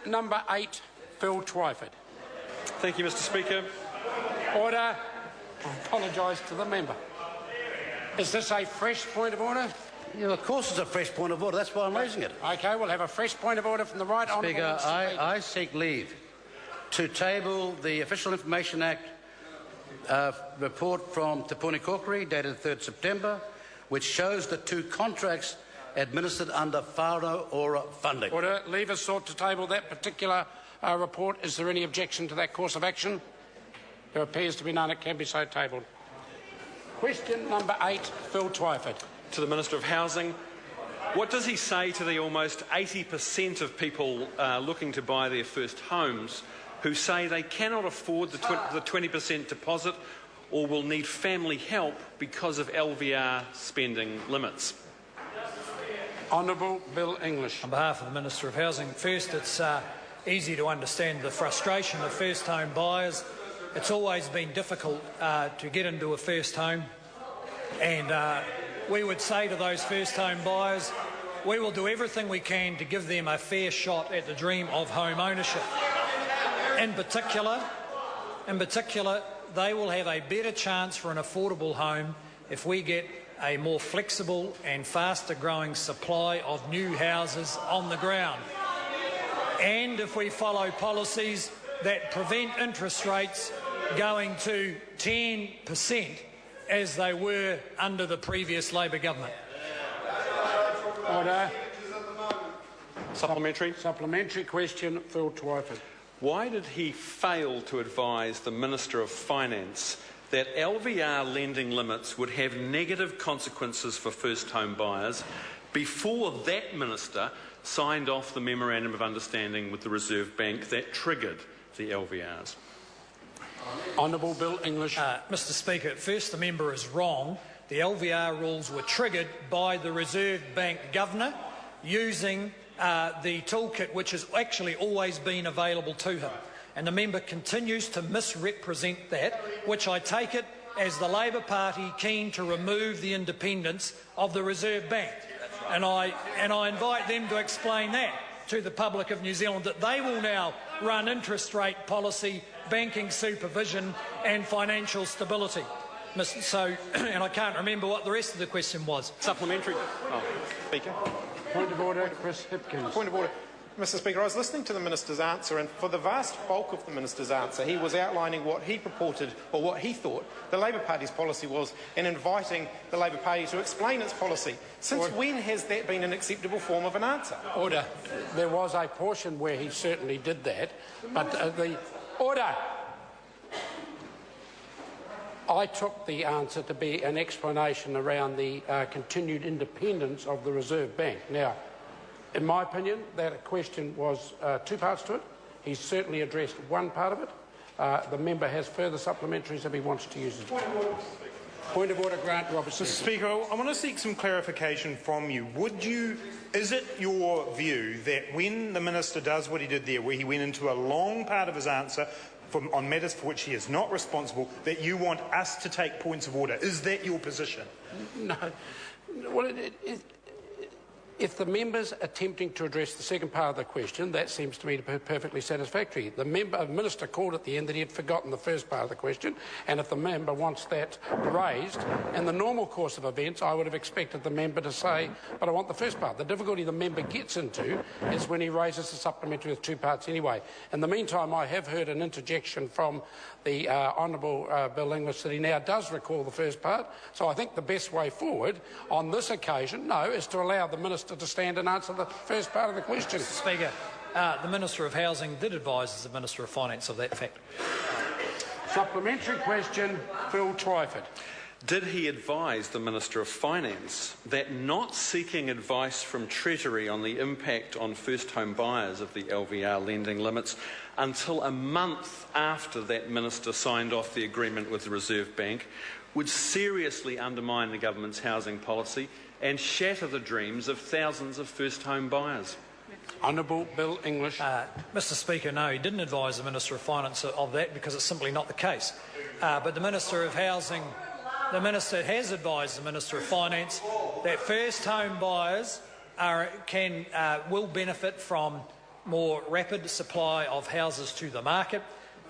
Number 8, Bill Twyford. Thank you, Mr. Speaker. Order. I apologise to the member. Is this a fresh point of order? Yeah, of course it's a fresh point of order. That's why I'm raising it. OK, we'll have a fresh point of order from the right honourable. Speaker, I seek leave to table the Official Information Act report from Te Puni Kokiri, dated 3rd September, which shows the 2 contracts administered under whānau ora funding. Order. Leave is sought to table that particular report. Is there any objection to that course of action? There appears to be none. It can be so tabled. Question number 8, Bill Twyford. To the Minister of Housing. What does he say to the almost 80% of people looking to buy their first homes who say they cannot afford the 20% deposit or will need family help because of LVR spending limits? Honourable Bill English. On behalf of the Minister of Housing, first, it's easy to understand the frustration of first home buyers. It's always been difficult to get into a first home, and we would say to those first home buyers, we will do everything we can to give them a fair shot at the dream of home ownership. In particular, they will have a better chance for an affordable home if we get a more flexible and faster growing supply of new houses on the ground, and if we follow policies that prevent interest rates going to 10% as they were under the previous Labor government. Order. Supplementary. Supplementary question, Phil Twyford. Why did he fail to advise the Minister of Finance that LVR lending limits would have negative consequences for first home buyers before that minister signed off the Memorandum of Understanding with the Reserve Bank that triggered the LVRs? Honourable Bill English. Mr. Speaker, first the member is wrong. The LVR rules were triggered by the Reserve Bank Governor using the toolkit which has actually always been available to him. And the member continues to misrepresent that, which I take it as the Labor Party keen to remove the independence of the Reserve Bank. And I invite them to explain that to the public of New Zealand, that they will now run interest rate policy, banking supervision and financial stability. And I can't remember what the rest of the question was. Supplementary. Speaker. Point of order, Chris Hipkins. Point of order. Mr. Speaker, I was listening to the Minister's answer, and for the vast bulk of the Minister's answer, he was outlining what he purported, or what he thought, the Labor Party's policy was, and inviting the Labor Party to explain its policy. Since when has that been an acceptable form of an answer? Order. There was a portion where he certainly did that, but the... Order! I took the answer to be an explanation around the continued independence of the Reserve Bank. Now, in my opinion, that question was 2 parts to it. He's certainly addressed one part of it. The member has further supplementaries if he wants to use it. Point of order, Grant Robertson. Mr. Speaker, I want to seek some clarification from you. Is it your view that when the Minister does what he did there, where he went into a long part of his answer on matters for which he is not responsible, that you want us to take points of order? Is that your position? No. Well, if the member's attempting to address the second part of the question, that seems to me to be perfectly satisfactory. The minister called at the end that he had forgotten the first part of the question, and if the member wants that raised, in the normal course of events, I would have expected the member to say, but I want the first part. The difficulty the member gets into is when he raises the supplementary with 2 parts anyway. In the meantime, I have heard an interjection from the Honourable Bill English that he now does recall the first part, so I think the best way forward on this occasion, is to allow the minister to stand and answer the first part of the question. Mr. Speaker, the Minister of Housing did advise the Minister of Finance of that fact. Supplementary question, Phil Twyford. Did he advise the Minister of Finance that not seeking advice from Treasury on the impact on first home buyers of the LVR lending limits until a month after that minister signed off the agreement with the Reserve Bank would seriously undermine the government's housing policy and shatter the dreams of thousands of first home buyers? Honourable Bill English. Mr. Speaker, no, he didn't advise the Minister of Finance of that because it's simply not the case. But the Minister of Housing, the Minister has advised the Minister of Finance that first home buyers will benefit from more rapid supply of houses to the market,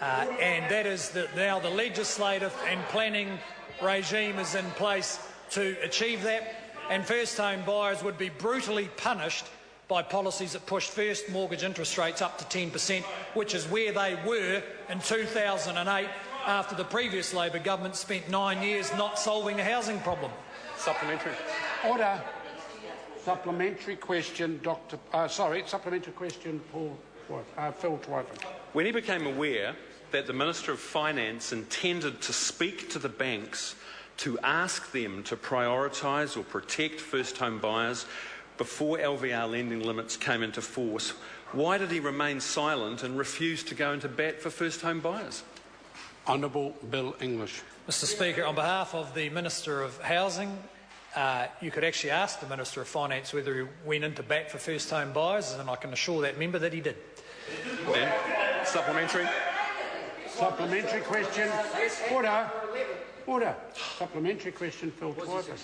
and that is that now the legislative and planning regime is in place to achieve that, and first home buyers would be brutally punished by policies that pushed first mortgage interest rates up to 10%, which is where they were in 2008 after the previous Labor government spent 9 years not solving the housing problem. Supplementary. Order. Supplementary question, supplementary question, Phil Twyford. When he became aware that the Minister of Finance intended to speak to the banks to ask them to prioritise or protect first home buyers before LVR lending limits came into force, why did he remain silent and refuse to go into bat for first home buyers? Honourable Bill English. Mr Speaker, on behalf of the Minister of Housing, you could actually ask the Minister of Finance whether he went into bat for first home buyers, and I can assure that member that he did. Then, supplementary. Supplementary question. Order. Order. Supplementary question, Phil Twyford.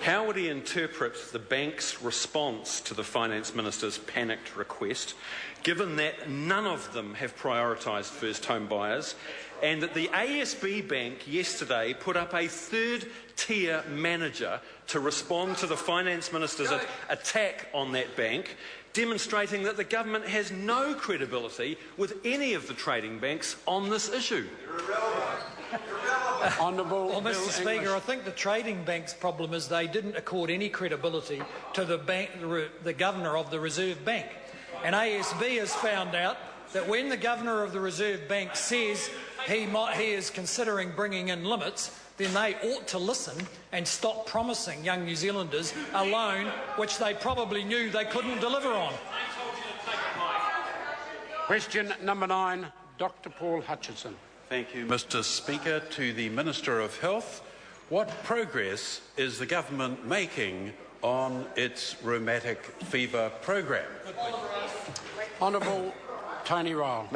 How would he interpret the bank's response to the Finance Minister's panicked request, given that none of them have prioritised first home buyers, and that the ASB Bank yesterday put up a third-tier manager to respond to the Finance Minister's attack on that bank, demonstrating that the government has no credibility with any of the trading banks on this issue? Honourable Well, Bill Mr Speaker, English. I think the trading bank's problem is they didn't accord any credibility to the Governor of the Reserve Bank. And ASB has found out that when the Governor of the Reserve Bank says he is considering bringing in limits, then they ought to listen and stop promising young New Zealanders a loan which they probably knew they couldn't deliver on. Question number 9, Dr Paul Hutchinson. Thank you, Mr Speaker. To the Minister of Health, what progress is the government making on its rheumatic fever program? Honourable Tony Ryle.